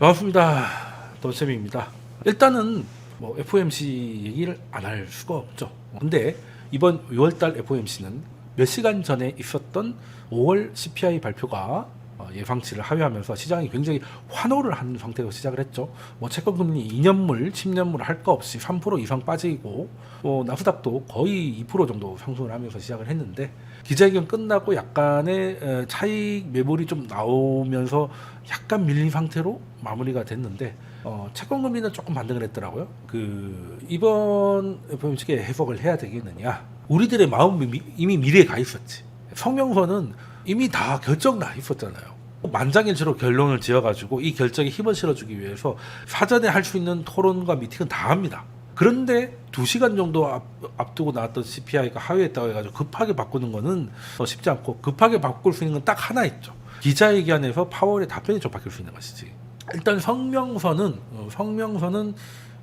반갑습니다. 돈쌤입니다. 일단은 뭐 FOMC 얘기를 안 할 수가 없죠. 근데 이번 6월달 FOMC는 몇 시간 전에 있었던 5월 CPI 발표가 예상치를 하회하면서 시장이 굉장히 환호를 한 상태로 시작을 했죠. 뭐 채권금리 2년물, 10년물 할 거 없이 3% 이상 빠지고 나스닥도 거의 2% 정도 상승을 하면서 시작을 했는데 기자회견 끝나고 약간의 차익 매물이 좀 나오면서 약간 밀린 상태로 마무리가 됐는데 채권금리는 조금 반등을 했더라고요. 이번 FOMC에 해석을 해야 되겠느냐? 우리들의 마음이 이미 미래에 가 있었지. 성명서는 이미 다 결정 나 있었잖아요. 만장일치로 결론을 지어가지고 이 결정에 힘을 실어주기 위해서 사전에 할 수 있는 토론과 미팅은 다 합니다. 그런데 2시간 정도 앞두고 나왔던 CPI가 하회했다고 해가지고 급하게 바꾸는 거는 쉽지 않고, 급하게 바꿀 수 있는 건 딱 하나 있죠. 기자회견에서 파월의 답변이 좀 바뀔 수 있는 것이지. 일단 성명서는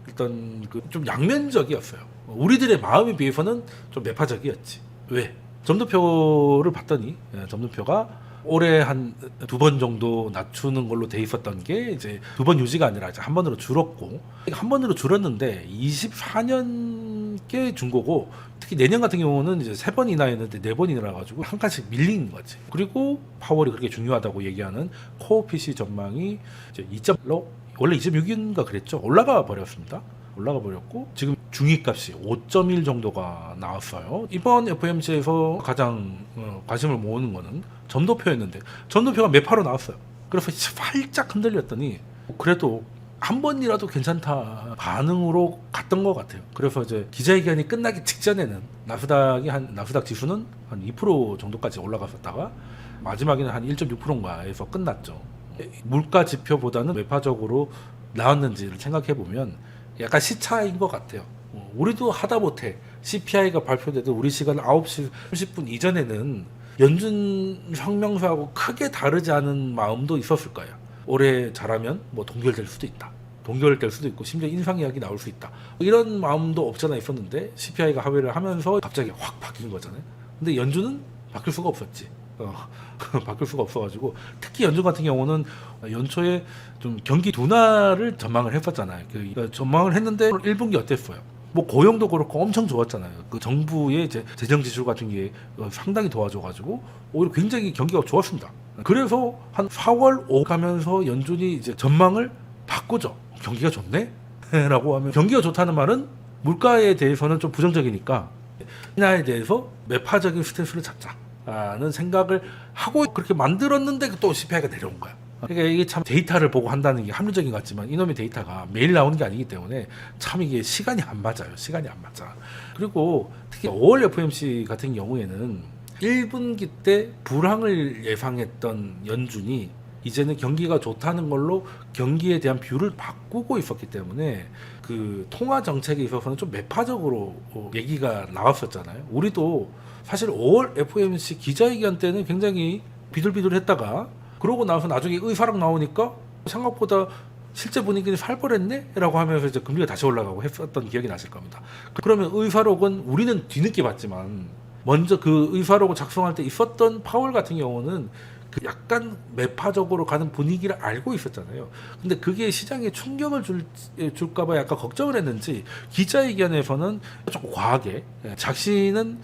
일단 좀 양면적이었어요. 우리들의 마음에 비해서는 좀 매파적이었지. 왜? 점도표를 봤더니 점도표가 올해 한 2번 정도 낮추는 걸로 돼 있었던 게 이제 2번 유지가 아니라 이제 한 번으로 줄었고, 한 번으로 줄었는데 24년께 준 거고, 특히 내년 같은 경우는 이제 3번이나 했는데 4번이나 가지고 한 칸씩 밀린 거지. 그리고 파월이 그렇게 중요하다고 얘기하는 코어 PC 전망이 이제 2.0, 원래 2.6인가 그랬죠. 올라가 버렸습니다. 올라가 버렸고 지금 중위값이 5.1 정도가 나왔어요. 이번 FOMC에서 가장 관심을 모으는 거는 점도표였는데 점도표가 매파로 나왔어요. 그래서 살짝 흔들렸더니 그래도 한 번이라도 괜찮다 반응으로 갔던 것 같아요. 그래서 이제 기자회견이 끝나기 직전에는 나스닥 지수는 한 2% 정도까지 올라갔었다가 마지막에는 한 1.6%인가에서 끝났죠. 물가 지표보다는 매파적으로 나왔는지를 생각해 보면 약간 시차인 것 같아요. 우리도 하다못해 CPI가 발표돼도 우리 시간 9시 30분 이전에는 연준 성명서하고 크게 다르지 않은 마음도 있었을 거예요. 올해 잘하면 뭐 동결될 수도 있다. 동결될 수도 있고 심지어 인상 이야기 나올 수 있다. 이런 마음도 없잖아 있었는데 CPI가 하회를 하면서 갑자기 확 바뀐 거잖아요. 근데 연준은 바뀔 수가 없었지. 바뀔 수가 없어가지고, 특히 연준 같은 경우는 연초에 좀 경기 둔화를 전망을 했었잖아요. 전망을 했는데 1분기 어땠어요? 뭐 고용도 그렇고 엄청 좋았잖아요. 그 정부의 이제 재정 지출 같은 게 상당히 도와줘가지고 오히려 굉장히 경기가 좋았습니다. 그래서 한 4월 5 가면서 연준이 이제 전망을 바꾸죠. 경기가 좋네? 라고 하면, 경기가 좋다는 말은 물가에 대해서는 좀 부정적이니까 인하에 대해서 매파적인 스탠스를 잡자 라는 생각을 하고 그렇게 만들었는데 또 CPI가 내려온 거야. 그러니까 이게 참 데이터를 보고 한다는 게 합리적인 것 같지만 이놈의 데이터가 매일 나오는 게 아니기 때문에 참 이게 시간이 안 맞아요. 시간이 안 맞아. 그리고 특히 5월 FOMC 같은 경우에는 1분기 때 불황을 예상했던 연준이 이제는 경기가 좋다는 걸로 경기에 대한 뷰를 바꾸고 있었기 때문에 그 통화 정책에 있어서는 좀 매파적으로 얘기가 나왔었잖아요. 우리도 사실 5월 FOMC 기자회견 때는 굉장히 비둘비둘했다가 그러고 나서 나중에 의사락 나오니까 생각보다 실제 분위기는 살벌했네? 라고 하면서 이제 금리가 다시 올라가고 했었던 기억이 나실 겁니다. 그러면 의사록은 우리는 뒤늦게 봤지만 먼저 그 의사록을 작성할 때 있었던 파월 같은 경우는 그 약간 매파적으로 가는 분위기를 알고 있었잖아요. 근데 그게 시장에 충격을 줄까봐 약간 걱정을 했는지 기자회견에서는 조금 과하게 자신은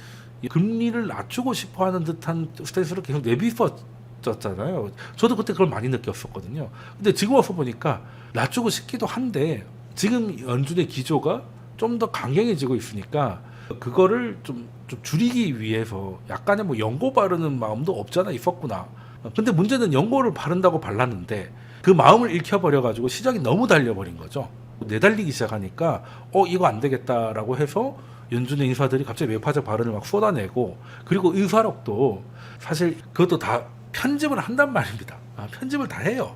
금리를 낮추고 싶어하는 듯한 스탠스를 계속 내비썼잖아요. 저도 그때 그걸 많이 느꼈었거든요. 근데 지금 와서 보니까 낮추고 싶기도 한데 지금 연준의 기조가 좀 더 강경해지고 있으니까 그거를 좀 줄이기 위해서 약간의 뭐 연고 바르는 마음도 없잖아 있었구나. 근데 문제는 연고를 바른다고 발랐는데 그 마음을 읽혀버려가지고 시장이 너무 달려버린 거죠. 내달리기 시작하니까 이거 안 되겠다라고 해서 연준의 인사들이 갑자기 매파적 발언을 막 쏟아내고, 그리고 의사록도 사실 그것도 다 편집을 한단 말입니다. 편집을 다 해요.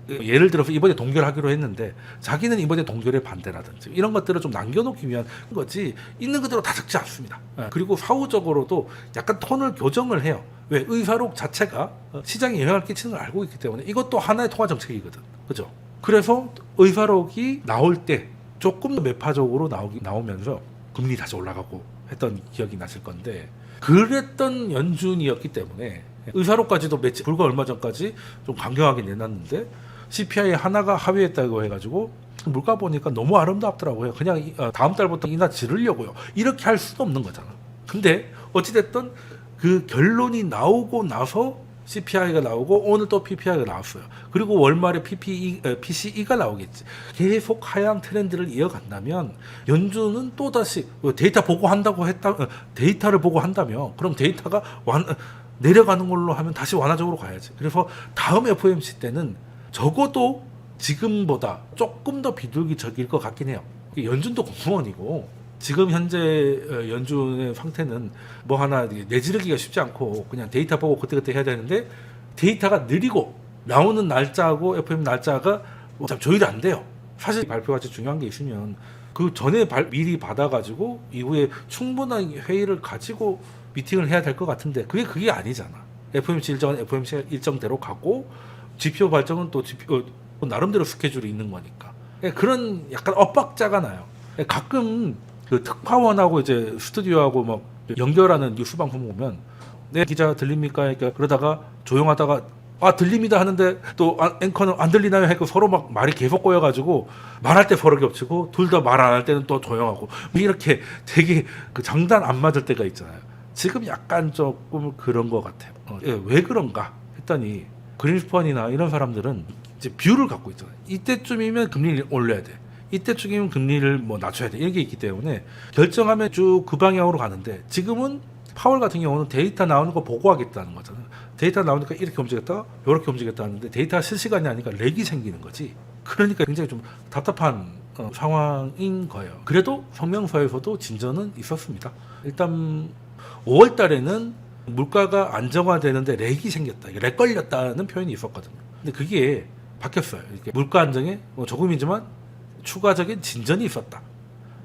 예를 들어서 이번에 동결하기로 했는데 자기는 이번에 동결에 반대라든지 이런 것들을 좀 남겨놓기 위한 거지 있는 그대로 다 적지 않습니다. 그리고 사후적으로도 약간 톤을 교정을 해요. 왜? 의사록 자체가 시장에 영향을 끼치는 걸 알고 있기 때문에 이것도 하나의 통화 정책이거든. 그죠? 그래서 의사록이 나올 때 조금 더 매파적으로 나오면서 금리 다시 올라가고 했던 기억이 나실 건데, 그랬던 연준이었기 때문에 의사록까지도 불과 얼마 전까지 좀 강경하게 내놨는데 CPI 하나가 하회했다고 해가지고 물가 보니까 너무 아름답더라고요. 그냥 다음 달부터 인하 지르려고요. 이렇게 할 수도 없는 거잖아. 근데 어찌됐든 그 결론이 나오고 나서 CPI가 나오고 오늘 또 PPI가 나왔어요. 그리고 월말에 PCE가 나오겠지. 계속 하향 트렌드를 이어간다면 연준은 또다시 데이터 보고한다고 데이터를 보고 한다며 그럼 데이터가 내려가는 걸로 하면 다시 완화적으로 가야지. 그래서 다음 FOMC 때는 적어도 지금보다 조금 더 비둘기적일 것 같긴 해요. 연준도 공무원이고 지금 현재 연준의 상태는 뭐 하나 내지르기가 쉽지 않고 그냥 데이터 보고 그때그때 해야 되는데 데이터가 느리고 나오는 날짜하고 FOMC 날짜가 참 조율이 안 돼요. 사실 발표같이 중요한 게 있으면 그 전에 미리 받아가지고 이후에 충분한 회의를 가지고 미팅을 해야 될 것 같은데 그게 아니잖아. FOMC 일정은 FOMC 일정대로 가고 GPO 발정은 또 GPO 나름대로 스케줄이 있는 거니까 그런 약간 엇박자가 나요. 가끔 그 특파원하고 이제 스튜디오하고 막 연결하는 뉴스 방송 보면 네 기자 들립니까? 그러니까 그러다가 조용하다가 들립니다 하는데 또 앵커는 안 들리나요? 하고 서로 막 말이 계속 꼬여가지고 말할 때 서로 겹치고 둘 다 말 안 할 때는 또 조용하고 이렇게 되게 그 장단 안 맞을 때가 있잖아요. 지금 약간 조금 그런 것 같아요. 왜 그런가 했더니 그린스펀이나 이런 사람들은 이제 뷰를 갖고 있잖아요. 이때쯤이면 금리를 올려야 돼. 이때쯤이면 금리를 뭐 낮춰야 돼. 이런 게 있기 때문에 결정하면 쭉 그 방향으로 가는데 지금은 파월 같은 경우는 데이터 나오는 거 보고하겠다는 거잖아요. 데이터 나오니까 이렇게 움직였다가 이렇게 움직였다 하는데 데이터가 실시간이 아니니까 렉이 생기는 거지. 그러니까 굉장히 좀 답답한 상황인 거예요. 그래도 성명서에서도 진전은 있었습니다. 일단 5월 달에는 물가가 안정화되는데 렉이 생겼다. 렉 걸렸다는 표현이 있었거든요. 근데 그게 바뀌었어요. 이렇게 물가 안정에 조금이지만 추가적인 진전이 있었다.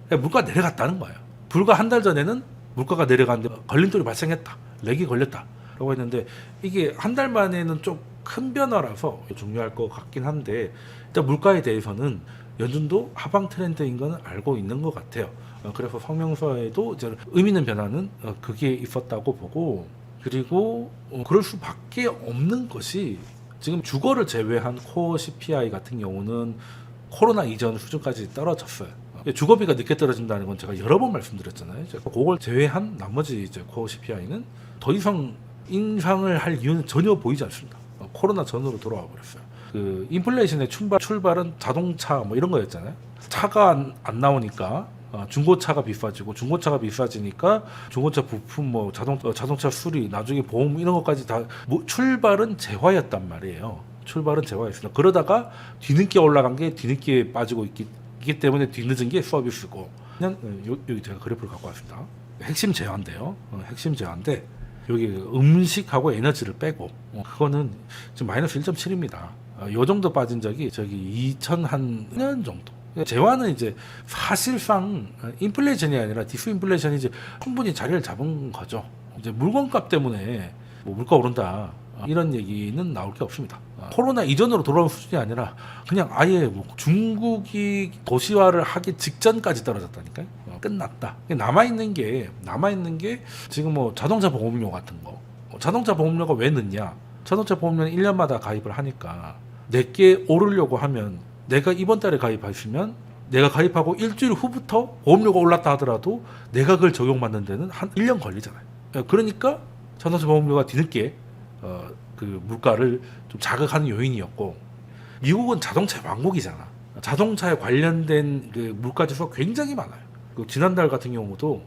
물가가 내려갔다는 거예요. 불과 한 달 전에는 물가가 내려갔는데 걸림돌이 발생했다. 렉이 걸렸다. 라고 했는데 이게 한 달 만에는 좀 큰 변화라서 중요할 것 같긴 한데 일단 물가에 대해서는 연준도 하방 트렌드인 건 알고 있는 것 같아요. 그래서 성명서에도 이제 의미 있는 변화는 그게 있었다고 보고 그리고 그럴 수밖에 없는 것이 지금 주거를 제외한 코어 CPI 같은 경우는 코로나 이전 수준까지 떨어졌어요. 주거비가 늦게 떨어진다는 건 제가 여러 번 말씀드렸잖아요. 그걸 제외한 나머지 이제 코어 CPI는 더 이상 인상을 할 이유는 전혀 보이지 않습니다. 코로나 전으로 돌아와 버렸어요. 그 인플레이션의 출발은 자동차 뭐 이런 거였잖아요. 차가 안 나오니까 중고차가 비싸지고 중고차가 비싸지니까 중고차 부품 뭐 자동차 수리 나중에 보험 이런 것까지 다 출발은 재화였단 말이에요. 출발은 재화였습니다. 그러다가 뒤늦게 올라간 게 뒤늦게 빠지고 있기 때문에 뒤늦은 게 서비스고 그냥 여기 제가 그래프를 갖고 왔습니다. 핵심 재화인데요. 핵심 재화인데 여기 음식하고 에너지를 빼고 그거는 지금 마이너스 1.7입니다. 요 정도 빠진 적이 저기 2000년 정도. 재화는 이제 사실상 인플레이션이 아니라 디스인플레이션이 이제 충분히 자리를 잡은 거죠. 이제 물건값 때문에 뭐 물가 오른다 이런 얘기는 나올 게 없습니다. 코로나 이전으로 돌아온 수준이 아니라 그냥 아예 뭐 중국이 도시화를 하기 직전까지 떨어졌다니까요. 끝났다. 남아있는 게 지금 뭐 자동차 보험료 같은 거. 자동차 보험료가 왜 늦냐? 자동차 보험료는 1년마다 가입을 하니까 내게 오르려고 하면 내가 이번 달에 가입했으면 내가 가입하고 일주일 후부터 보험료가 올랐다 하더라도 내가 그걸 적용받는 데는 한 1년 걸리잖아요. 그러니까 자동차 보험료가 뒤늦게 그 물가를 좀 자극하는 요인이었고 미국은 자동차 왕국이잖아. 자동차에 관련된 그 물가지수가 굉장히 많아요. 그 지난달 같은 경우도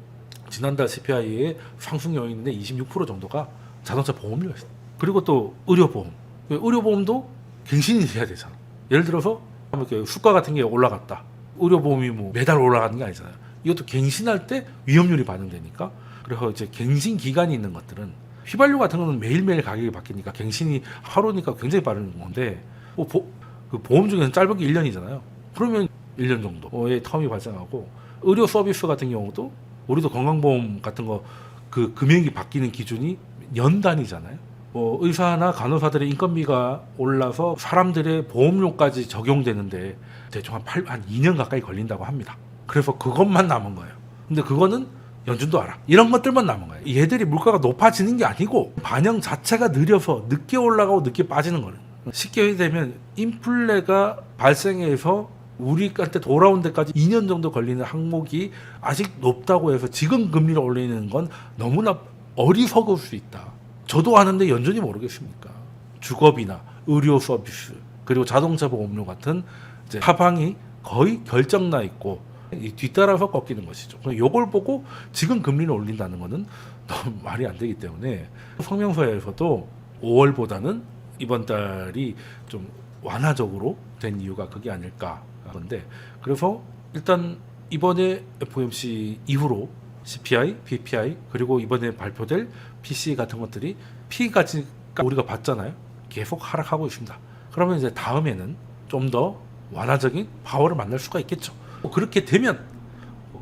지난달 CPI의 상승 요인인데 26% 정도가 자동차 보험료였어요. 그리고 또 의료보험. 의료보험도 갱신이 돼야 되잖아. 예를 들어서 이렇게 수가 같은 게 올라갔다. 의료보험이 뭐 매달 올라가는 게 아니잖아요. 이것도 갱신할 때 위험률이 반영되니까. 그래서 이제 갱신 기간이 있는 것들은 휘발유 같은 거는 매일매일 가격이 바뀌니까 갱신이 하루니까 굉장히 빠른 건데 그 보험 중에는 짧은 게 1년이잖아요. 그러면 1년 정도의 텀이 발생하고 의료 서비스 같은 경우도 우리도 건강보험 같은 거 그 금액이 바뀌는 기준이 연 단위잖아요. 뭐 의사나 간호사들의 인건비가 올라서 사람들의 보험료까지 적용되는데 대충 한 2년 가까이 걸린다고 합니다. 그래서 그것만 남은 거예요. 근데 그거는 연준도 알아. 이런 것들만 남은 거예요. 얘들이 물가가 높아지는 게 아니고 반영 자체가 느려서 늦게 올라가고 늦게 빠지는 거예요. 쉽게 되면 인플레가 발생해서 우리한테 돌아온 데까지 2년 정도 걸리는 항목이 아직 높다고 해서 지금 금리를 올리는 건 너무나 어리석을 수 있다. 저도 아는데 연준이 모르겠습니까? 주거비나 의료 서비스 그리고 자동차 보험료 같은 이제 하방이 거의 결정나 있고 뒤따라서 꺾이는 것이죠. 이걸 보고 지금 금리를 올린다는 것은 너무 말이 안 되기 때문에 성명서에서도 5월보다는 이번 달이 좀 완화적으로 된 이유가 그게 아닐까 하는데, 그래서 일단 이번에 FOMC 이후로 CPI, PPI 그리고 이번에 발표될 PCE 같은 것들이 P까지 우리가 봤잖아요. 계속 하락하고 있습니다. 그러면 이제 다음에는 좀 더 완화적인 파워를 만날 수가 있겠죠. 그렇게 되면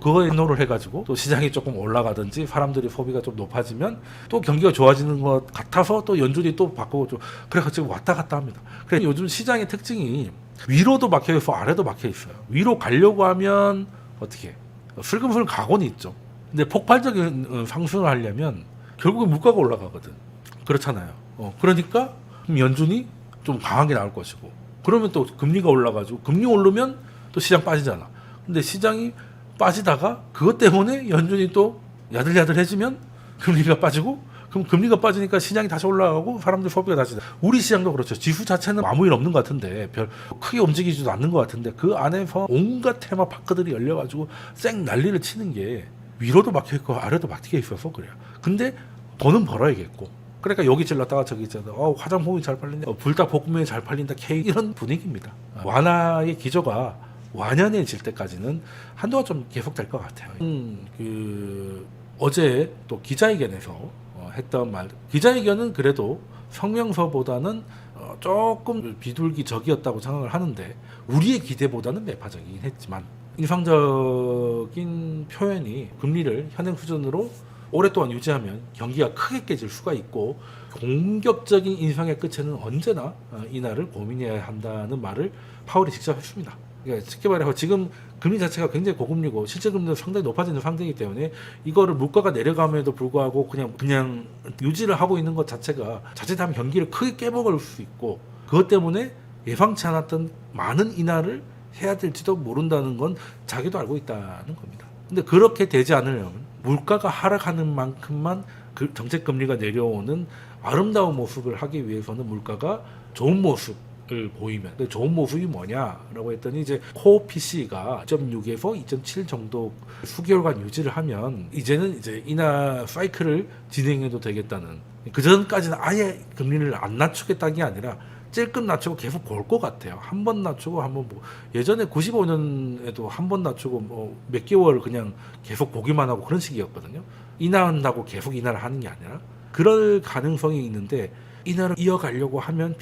그거에 노를 해가지고 또 시장이 조금 올라가든지 사람들이 소비가 좀 높아지면 또 경기가 좋아지는 것 같아서 또 연준이 또 바꾸고 좀 그래가지고 왔다 갔다 합니다. 그래서 요즘 시장의 특징이 위로도 막혀 있고 아래도 막혀 있어요. 위로 가려고 하면 어떻게 슬금슬금 가고는 있죠. 근데 폭발적인 상승을 하려면 결국은 물가가 올라가거든. 그렇잖아요. 그러니까 연준이 좀 강하게 나올 것이고, 그러면 또 금리가 올라가지고 금리 오르면 또 시장 빠지잖아. 근데 시장이 빠지다가 그것 때문에 연준이 또 야들야들해지면 금리가 빠지고, 그럼 금리가 빠지니까 시장이 다시 올라가고 사람들 소비가 다시. 우리 시장도 그렇죠. 지수 자체는 아무 일 없는 것 같은데 별 크게 움직이지도 않는 것 같은데 그 안에서 온갖 테마 파크들이 열려가지고 쌩 난리를 치는 게 위로도 막혀있고 아래도 막혀 있어서 그래요. 근데 돈은 벌어야겠고, 그러니까 여기 질렀다가 저기 있잖아. 화장품이 잘 팔린다. 불닭볶음면이 잘 팔린다. 케이크 이런 분위기입니다. 완화의 기조가 완연해질 때까지는 한동안 좀 계속될 것 같아요. 어제 또 기자회견에서 했던 말, 기자회견은 그래도 성명서보다는 조금 비둘기적이었다고 생각을 하는데 우리의 기대보다는 매파적이긴 했지만 인상적인 표현이 금리를 현행 수준으로 오랫동안 유지하면 경기가 크게 깨질 수가 있고 공격적인 인상의 끝에는 언제나 인하를 고민해야 한다는 말을 파월이 직접 했습니다. 그러니까 쉽게 말해서 지금 금리 자체가 굉장히 고금리고 실제 금리도 상당히 높아지는 상태이기 때문에 이거를 물가가 내려감에도 불구하고 그냥 유지를 하고 있는 것 자체가 자칫하면 경기를 크게 깨먹을 수 있고, 그것 때문에 예상치 않았던 많은 인하를 해야 될지도 모른다는 건 자기도 알고 있다는 겁니다. 근데 그렇게 되지 않으려면 물가가 하락하는 만큼만 그 정책 금리가 내려오는 아름다운 모습을 하기 위해서는 물가가 좋은 모습을 보이면, 좋은 모습이 뭐냐라고 했더니 이제 코어 PC가 2.6에서 2.7 정도 수개월간 유지를 하면 이제는 이제 인하 사이클을 진행해도 되겠다는, 그 전까지는 아예 금리를 안 낮추겠다는 게 아니라 찔끔 낮추고 계속 볼 것 같아요. 한 번 낮추고 한번 예전에 95년에도 한 번 낮추고 몇 개월 그냥 계속 보기만 하고 그런 식이었거든요. 인하한다고 계속 인하를 하는 게 아니라 그럴 가능성이 있는데, 인하를 이어가려고 하면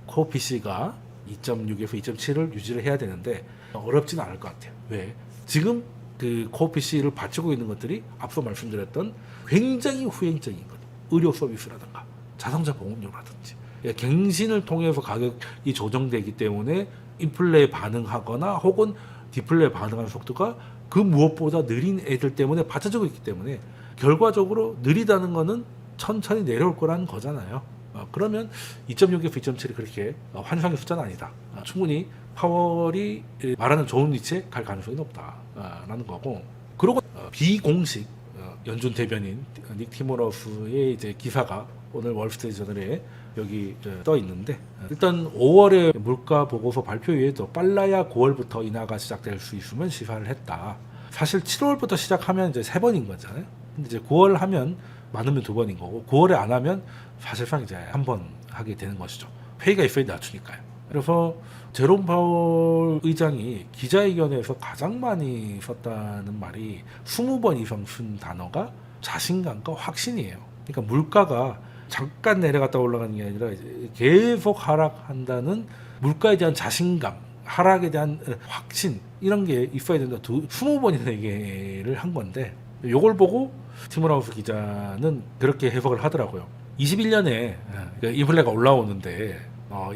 코어 PC가 2.6에서 2.7을 유지를 해야 되는데 어렵지는 않을 것 같아요. 왜? 지금 그 코어 PC를 받치고 있는 것들이 앞서 말씀드렸던 굉장히 후행적인 것, 의료 서비스라든가 자동차 보험료라든지 갱신을 통해서 가격이 조정되기 때문에 인플레에 반응하거나 혹은 디플레에 반응하는 속도가 그 무엇보다 느린 애들 때문에 받쳐지고 있기 때문에 결과적으로 느리다는 거는 천천히 내려올 거라는 거잖아요. 그러면 2.6에서 2.7이 그렇게 환상의 숫자는 아니다. 충분히 파월이 말하는 좋은 위치에 갈 가능성이 높다라는 거고, 그리고 비공식 연준 대변인 닉 티모러스의 이제 기사가 오늘 월스트리트저널에 여기 떠 있는데, 일단 5월에 물가 보고서 발표 이후에도 빨라야 9월부터 인하가 시작될 수 있으면 시사를 했다. 사실 7월부터 시작하면 이제 3번인 거잖아요. 근데 이제 9월 하면 많으면 2번인 거고, 9월에 안 하면 사실상 이제 1번 하게 되는 것이죠. 회의가 있어야 낮추니까요. 그래서 제롬 파월 의장이 기자회견에서 가장 많이 썼다는 말이 20번 이상 쓴 단어가 자신감과 확신이에요. 그러니까 물가가 잠깐 내려갔다 올라가는 게 아니라 계속 하락한다는 물가에 대한 자신감, 하락에 대한 확신, 이런 게 있어야 된다. 20번이나 얘기를 한 건데, 이걸 보고 티모라우스 기자는 그렇게 해석을 하더라고요. 21년에 인플레가 올라오는데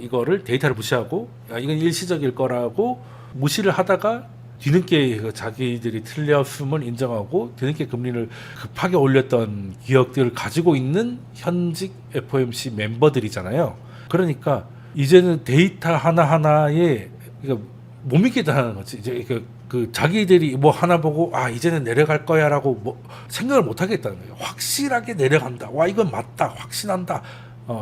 이거를 데이터를 무시하고 이건 일시적일 거라고 무시를 하다가 뒤늦게 자기들이 틀렸음을 인정하고 뒤늦게 금리를 급하게 올렸던 기억들을 가지고 있는 현직 FOMC 멤버들이잖아요. 그러니까 이제는 데이터 하나하나에 그러니까 못 믿겠다는 거지. 이제 그 자기들이 뭐 하나 보고 아 이제는 내려갈 거야라고 뭐 생각을 못 하겠다는 거예요. 확실하게 내려간다. 와 이건 맞다. 확신한다.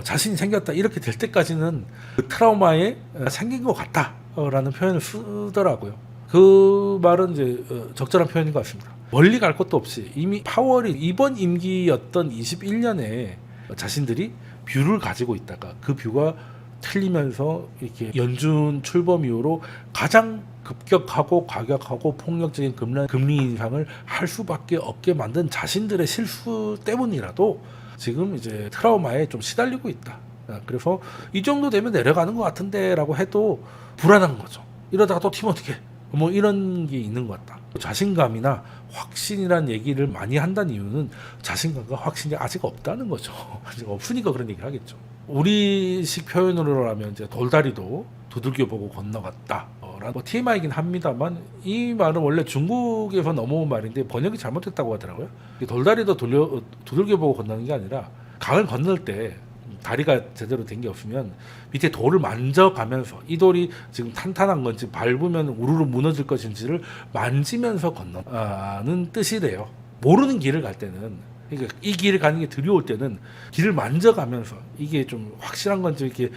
자신이 생겼다. 이렇게 될 때까지는 그 트라우마에 생긴 것 같다라는 표현을 쓰더라고요. 그 말은 이제 적절한 표현인 것 같습니다. 멀리 갈 것도 없이 이미 파월이 이번 임기였던 21년에 자신들이 뷰를 가지고 있다가 그 뷰가 틀리면서 이렇게 연준 출범 이후로 가장 급격하고 과격하고 폭력적인 금리 인상을 할 수밖에 없게 만든 자신들의 실수 때문이라도 지금 이제 트라우마에 좀 시달리고 있다. 그래서 이 정도 되면 내려가는 것 같은데라고 해도 불안한 거죠. 이러다가 또 팀 어떻게? 뭐 이런 게 있는 것 같다. 자신감이나 확신이란 얘기를 많이 한다는 이유는 자신감과 확신이 아직 없다는 거죠. 아직 없으니까 그런 얘기를 하겠죠. 우리식 표현으로 하면 이제 돌다리도 두들겨 보고 건너갔다. 뭐 TMI이긴 합니다만 이 말은 원래 중국에서 넘어온 말인데 번역이 잘못됐다고 하더라고요. 돌다리도 두들겨 보고 건너는 게 아니라 강을 건널 때 다리가 제대로 된 게 없으면 밑에 돌을 만져가면서 이 돌이 지금 탄탄한 건지 밟으면 우르르 무너질 것인지를 만지면서 건너는 뜻이래요. 모르는 길을 갈 때는 그러니까 이 길을 가는 게 두려울 때는 길을 만져가면서 이게 좀 확실한 건지 이렇게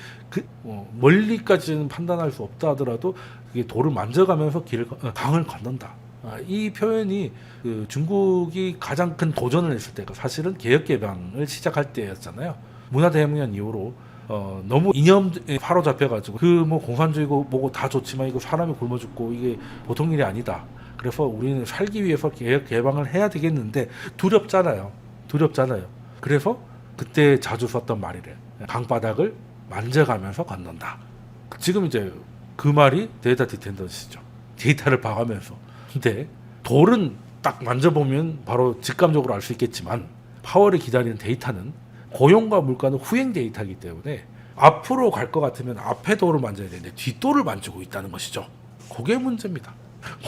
멀리까지는 판단할 수 없다 하더라도 이게 돌을 만져가면서 강을 건넌다. 이 표현이 그 중국이 가장 큰 도전을 했을 때가 사실은 개혁 개방을 시작할 때였잖아요. 문화대혁명 이후로 너무 이념에 사로잡혀가지고 그 뭐 공산주의고 뭐고 다 좋지만 이거 사람이 굶어 죽고 이게 보통 일이 아니다. 그래서 우리는 살기 위해서 개혁 개방을 해야 되겠는데 두렵잖아요. 그래서 그때 자주 썼던 말이래. 강바닥을 만져가면서 건넌다. 지금 이제 그 말이 데이터 디텐던시죠. 데이터를 봐가면서. 근데 돌은 딱 만져보면 바로 직감적으로 알 수 있겠지만 파월이 기다리는 데이터는 고용과 물가는 후행 데이터이기 때문에 앞으로 갈 것 같으면 앞에 돌을 만져야 되는데 뒷돌을 만지고 있다는 것이죠. 그게 문제입니다.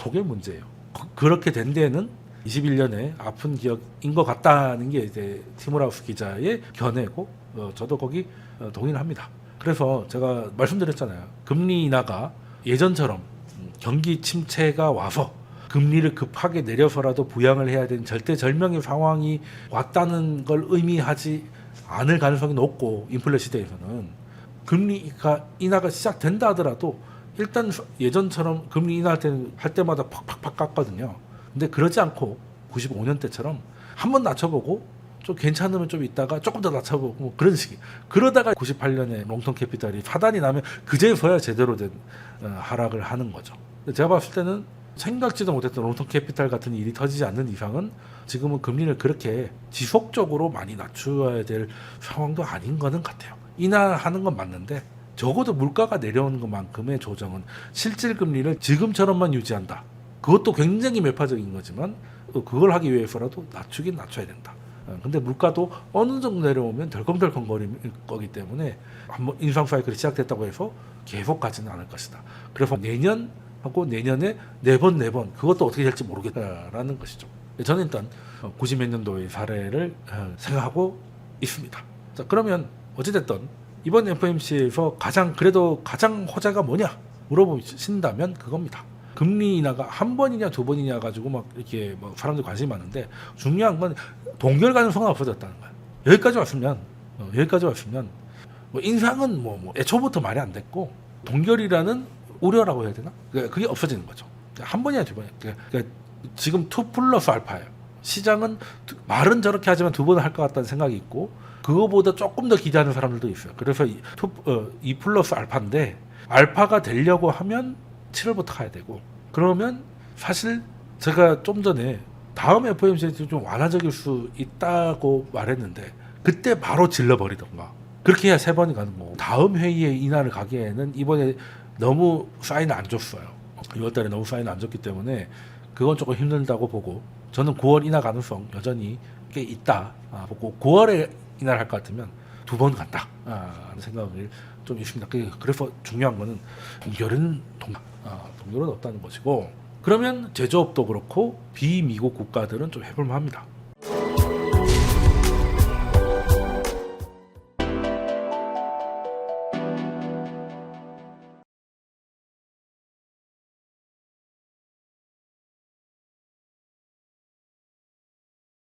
그게 문제예요. 그렇게 된 데는 21년에 아픈 기억인 것 같다는 게 이제 티모라우스 기자의 견해고 저도 거기 동의를 합니다. 그래서 제가 말씀드렸잖아요. 금리 인하가 예전처럼 경기 침체가 와서 금리를 급하게 내려서라도 부양을 해야 되는 절대절명의 상황이 왔다는 걸 의미하지 않을 가능성이 높고 인플레 시대에서는 금리가 인하가 시작된다 하더라도 일단 예전처럼 금리 인하할 때는 할 때마다 팍팍팍 깎거든요. 근데 그러지 않고 95년 때처럼 한번 낮춰보고 좀 괜찮으면 좀 있다가 조금 더 낮춰보고 뭐 그런 식이 그러다가 98년에 롱텀 캐피탈이 파단이 나면 그제서야 제대로 된 하락을 하는 거죠. 제가 봤을 때는 생각지도 못했던 롱텀 캐피탈 같은 일이 터지지 않는 이상은 지금은 금리를 그렇게 지속적으로 많이 낮춰야 될 상황도 아닌 거는 같아요. 인하하는 건 맞는데 적어도 물가가 내려오는 것만큼의 조정은 실질 금리를 지금처럼만 유지한다. 그것도 굉장히 매파적인 거지만 그걸 하기 위해서라도 낮추긴 낮춰야 된다. 근데 물가도 어느 정도 내려오면 덜컹덜컹 거릴 거기 때문에 한번 인상 사이클이 시작됐다고 해서 계속 가지는 않을 것이다. 그래서 내년하고 내년에 네 번 그것도 어떻게 될지 모르겠다라는 것이죠. 저는 일단 90몇 년도의 사례를 생각하고 있습니다. 자, 그러면 어찌됐든 이번 FOMC에서 가장 호재가 뭐냐 물어보신다면 그겁니다. 금리 인하가 한 번이냐 두 번이냐 가지고 막 이렇게 뭐 사람들 관심이 많은데 중요한 건 동결 가능성은 없어졌다는 거예요. 여기까지 왔으면 뭐 인상은 뭐 애초부터 말이 안 됐고 동결이라는 우려라고 해야 되나? 그게 없어지는 거죠. 한 번이냐 두 번이냐. 그러니까 지금 2 플러스 알파예요. 시장은 말은 저렇게 하지만 두 번을 할 것 같다는 생각이 있고 그거보다 조금 더 기대하는 사람들도 있어요. 그래서 2 플러스 알파인데 알파가 되려고 하면 7월부터 가야 되고 그러면 사실 제가 좀 전에 다음 FOMC에서 좀 완화적일 수 있다고 말했는데 그때 바로 질러버리던가 그렇게 해야 세 번이 가는 거고 다음 회의에 인하를 가기에는 이번에 너무 사인을 안 줬어요. 6월달에 너무 사인을 안 줬기 때문에 그건 조금 힘들다고 보고 저는 9월 인하 가능성 여전히 꽤 있다 보고 9월에 인하를 할 것 같으면 두 번 간다 하는 생각을 좀 있습니다. 그래서 중요한 거는 동결은 동결은 없다는 것이고 그러면 제조업도 그렇고 비미국 국가들은 좀 해볼만 합니다.